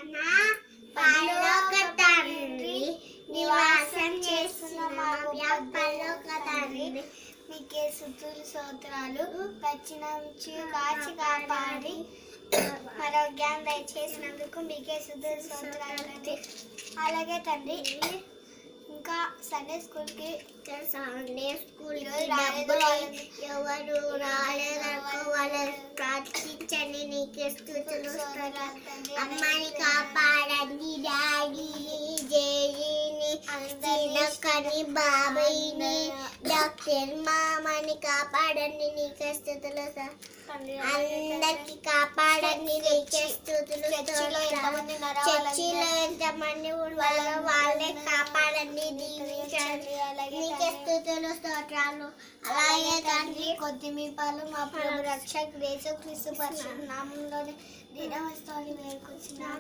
మన పరలోక తండ్రి నివాసం చేస్తున్న మా పరలోక తండ్రి మీకే స్తుతులు స్తోత్రాలు. వచ్చిన నుంచి కాచి కాపాడి ఆరోగ్యాన్ని దయచేసినందుకు మీకే స్తుతులు స్తోత్రాలు తండ్రి. అలాగే తండ్రి ఇంకా సండే స్కూల్కి ఎవరు రాలేదనుకో వాళ్ళని ప్రార్థించండి. నీకే స్తుతులు స్తోత్రాలు. అమ్మని కాపాడండి, డాడీని, జేజీని, చిన్నక్కని, బాబాయిని, డాక్టర్ మామని కాపాడండి. నీకే స్తుతులు. అందరికి కాపాడండి. నీకే స్తుతులు. చర్చిలో ఎంతమంది వాళ్ళే కాపాడండి, దీవించండి. నీకే స్తుతులు స్తోత్రాలు. అలాగే తండ్రి కొద్దిమి పాలు మా ప్రభు రక్షకుడు యేసుక్రీస్తు పరిశుద్ధ నామములోనే దినవస్తాన్ని వేడుకొచ్చున్నాము.